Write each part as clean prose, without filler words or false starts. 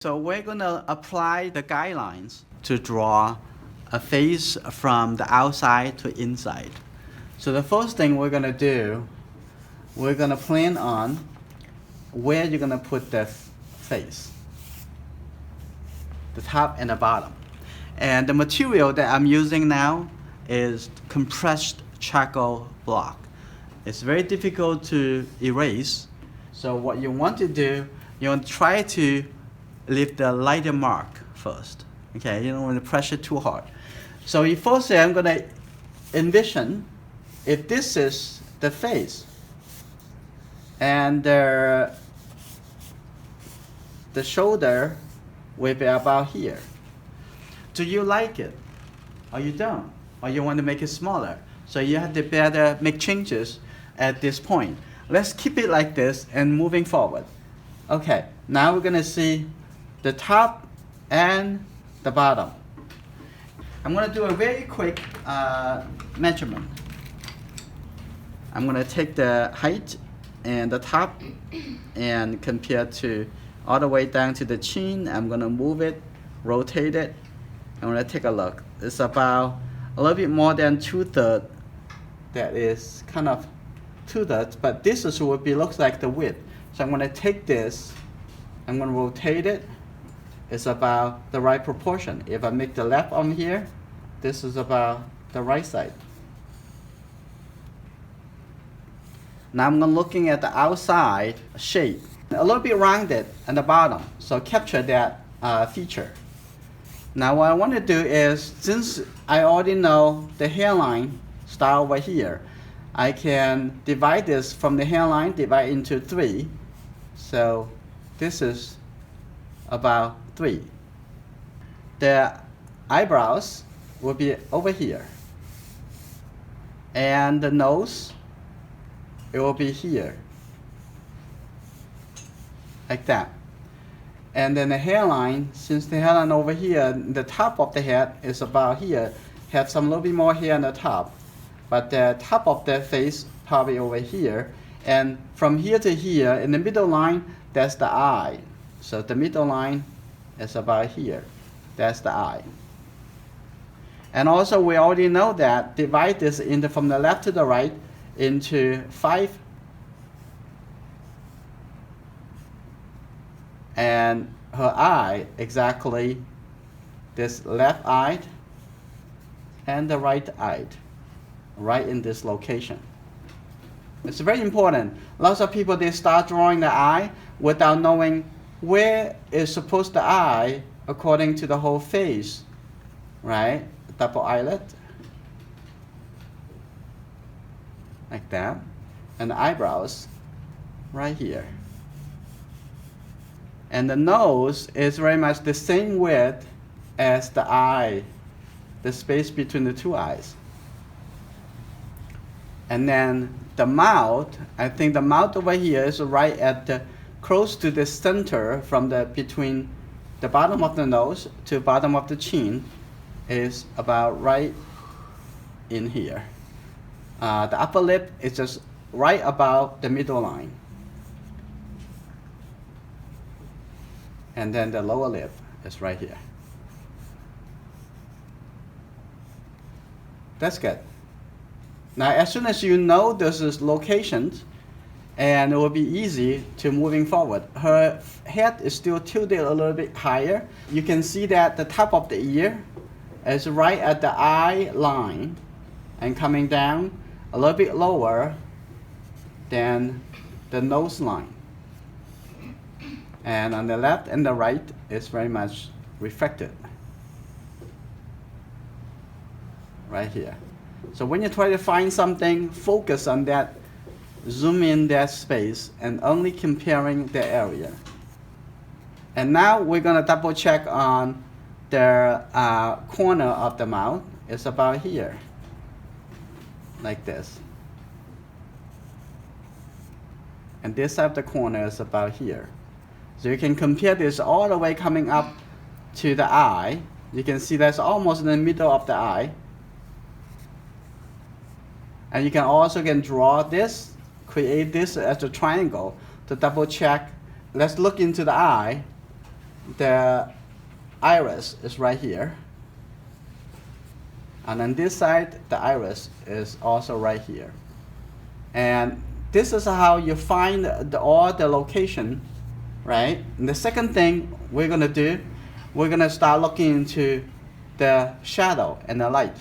So we're going to apply the guidelines to draw a face from the outside to inside. So the first thing we're going to do, we're going to plan on where you're going to put the face, the top and the bottom. And the material that I'm using now is compressed charcoal block. It's very difficult to erase. So what you want to do, you want to try to leave the lighter mark first. Okay, you don't want to pressure too hard. So first I'm going to envision if this is the face and the shoulder will be about here. Do you like it or you don't? Or you want to make it smaller? So you have to better make changes at this point. Let's keep it like this and moving forward. Okay, now we're going to see the top and the bottom. I'm going to do a very quick measurement. I'm going to take the height and the top and compare to all the way down to the chin. I'm going to move it, rotate it. I'm going to take a look. It's about a little bit more than 2/3. That is kind of 2/3, but this is what it looks like the width. So I'm going to take this, I'm going to rotate it. It's about the right proportion. If I make the left arm here, this is about the right side. Now I'm looking at the outside shape, a little bit rounded at the bottom, so capture that feature. Now what I want to do is, since I already know the hairline start over here, I can divide this from the hairline, divide into 3. So this is about 3. The eyebrows will be over here. And the nose, it will be here. Like that. And then the hairline, since the hairline over here, the top of the head is about here, have some little bit more hair on the top. But the top of the face probably over here. And from here to here, in the middle line, that's the eye. So the middle line is about here. That's the eye. And also we already know that divide this into from the left to the right into 5. And her eye exactly this left eye and the right eye, right in this location. It's very important. Lots of people, they start drawing the eye without knowing where is supposed the eye according to the whole face, right? Double eyelid, like that, and the eyebrows right here. And the nose is very much the same width as the eye, the space between the 2 eyes. And then the mouth, I think the mouth over here is right at the close to the center from the between the bottom of the nose to bottom of the chin is about right in here. The upper lip is just right about the middle line. And then the lower lip is right here. That's good. Now as soon as you know this is locations, and it will be easy to moving forward. Her head is still tilted a little bit higher. You can see that the top of the ear is right at the eye line and coming down a little bit lower than the nose line. And on the left and the right is very much reflected right here. So when you try to find something, focus on that, zoom in that space and only comparing the area. And now we're going to double check on the corner of the mouth. It's about here, like this. And this side of the corner is about here. So you can compare this all the way coming up to the eye. You can see that's almost in the middle of the eye. And you can also draw this, create this as a triangle to double check. Let's look into the eye the iris is right here. And on this side, the iris is also right here. And this is how you find all the location, right? And the second thing we're gonna do, we're gonna start looking into the shadow and the light.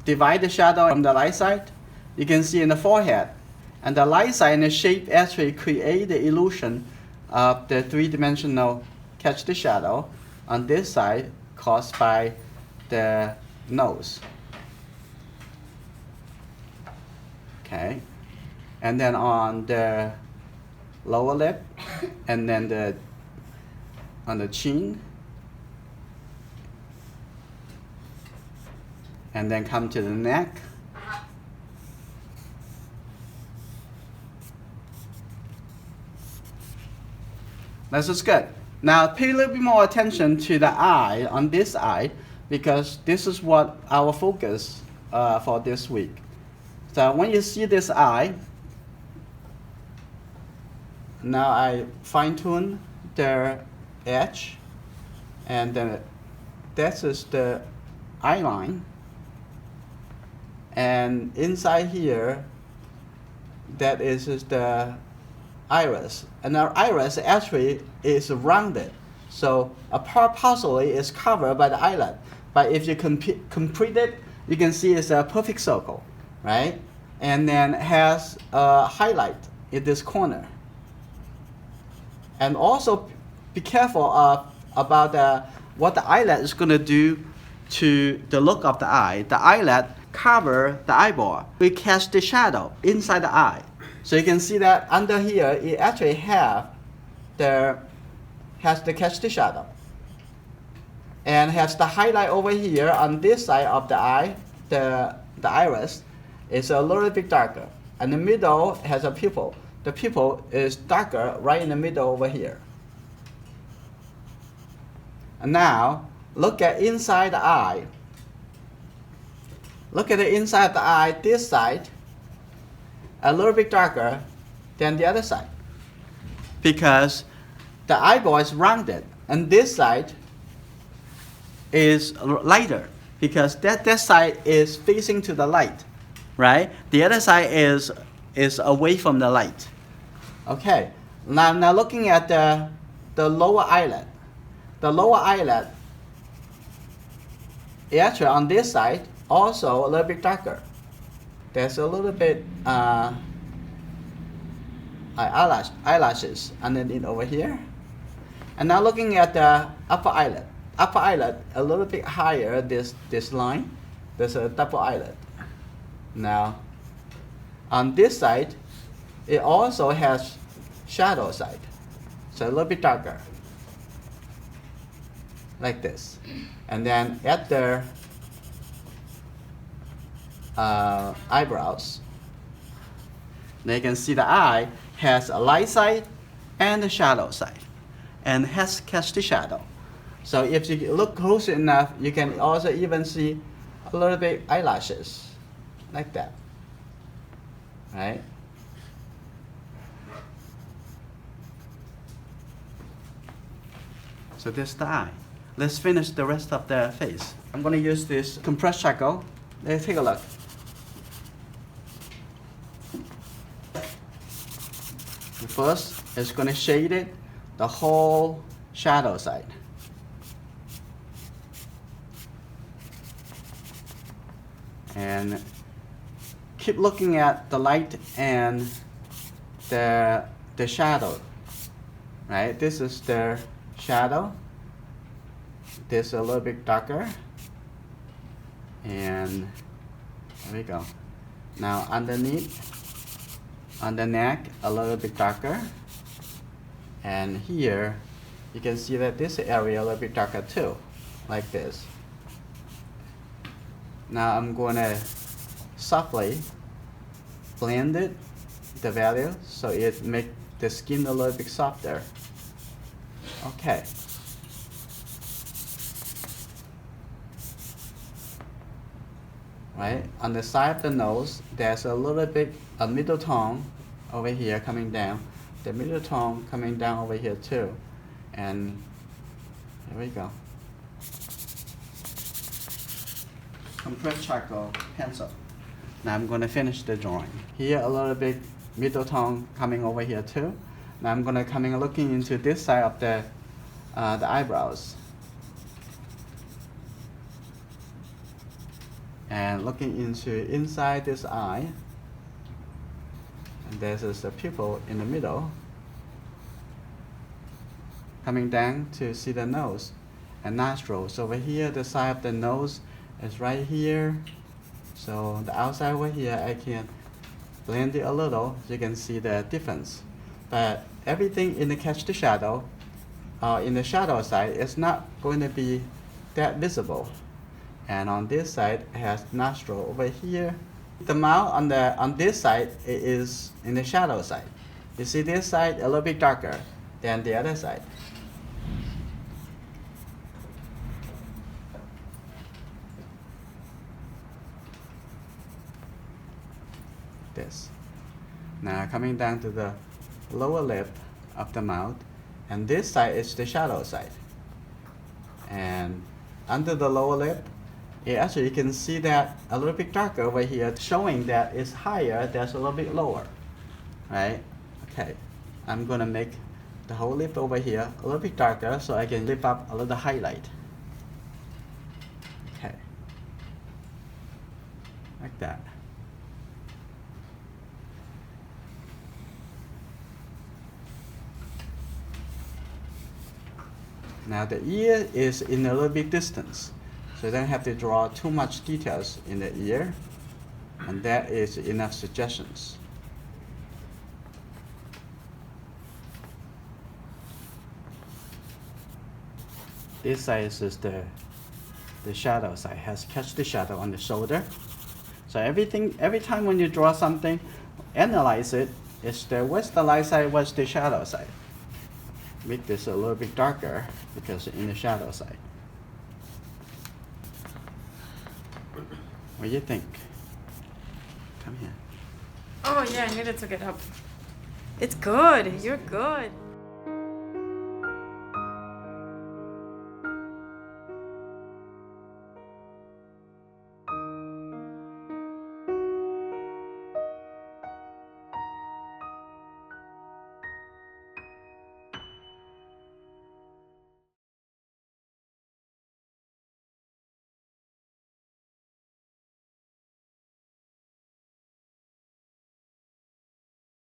Divide the shadow from the light side. You can see in the forehead. And the light side and the shape actually create the illusion of the three-dimensional catch the shadow on this side caused by the nose. Okay. And then on the lower lip, and then on the chin, and then come to the neck. This is good. Now pay a little bit more attention to the eye on this eye, because this is what our focus for this week. So when you see this eye, now I fine-tune the edge, and then this is the eye line. And inside here, that is the iris. And our iris actually is rounded. So a part partially is covered by the eyelid. But if you complete it, you can see it's a perfect circle, right? And then has a highlight in this corner. And also be careful about what the eyelid is going to do to the look of the eye. The eyelid cover the eyeball. We catch the shadow inside the eye. So you can see that under here, it actually has the catch the shadow. And has the highlight over here on this side of the eye, the iris, is a little bit darker. And the middle has a pupil. The pupil is darker right in the middle over here. And now, look at inside the eye. Look at the inside of the eye, this side, a little bit darker than the other side. Because the eyeball is rounded, and this side is lighter, because that side is facing to the light, right? The other side is away from the light. Okay, now looking at the lower eyelid. The lower eyelid, actually on this side, also a little bit darker. There's a little bit eyelashes underneath over here. And now looking at the upper eyelid. Upper eyelid a little bit higher, this line. There's a double eyelid. Now, on this side, it also has shadow side. So a little bit darker. Like this. And then at the eyebrows, they can see the eye has a light side and a shadow side, and has catch the shadow. So if you look close enough, you can also even see a little bit eyelashes, like that, right? So this is the eye. Let's finish the rest of the face. I'm going to use this compressed charcoal. Let's take a look. First, it's going to shade it, the whole shadow side. And keep looking at the light and the shadow, right? This is the shadow. This is a little bit darker. And there we go. Now underneath, on the neck, a little bit darker. And here, you can see that this area a little bit darker too, like this. Now I'm going to softly blend it, the value, so it makes the skin a little bit softer. Okay. Right, on the side of the nose, there's a little bit a middle tone over here coming down. The middle tone coming down over here too. And here we go. Compressed charcoal pencil. Now I'm going to finish the drawing. Here a little bit middle tone coming over here too. Now I'm going to come in looking into this side of the eyebrows. And looking into inside this eye. And this is the pupil in the middle. Coming down to see the nose and nostrils. Over here, the side of the nose is right here. So the outside over here, I can blend it a little so you can see the difference. But everything in the catch the shadow, in the shadow side, is not going to be that visible. And on this side, it has nostril over here. The mouth on this side is in the shadow side. You see this side a little bit darker than the other side. This. Now coming down to the lower lip of the mouth, and this side is the shadow side. And under the lower lip, actually you can see that a little bit darker over here, showing that it's higher, that's a little bit lower, right? Okay, I'm gonna make the whole lip over here a little bit darker so I can lift up a little highlight. Okay, like that. Now the ear is in a little bit distance, so you don't have to draw too much details in the ear, and that is enough suggestions. This side is the shadow side, has catch the shadow on the shoulder. So every time when you draw something, analyze it, what's the light side, what's the shadow side. Make this a little bit darker because in the shadow side. What do you think? Come here. Oh yeah, I needed to get up. It's good. You're good.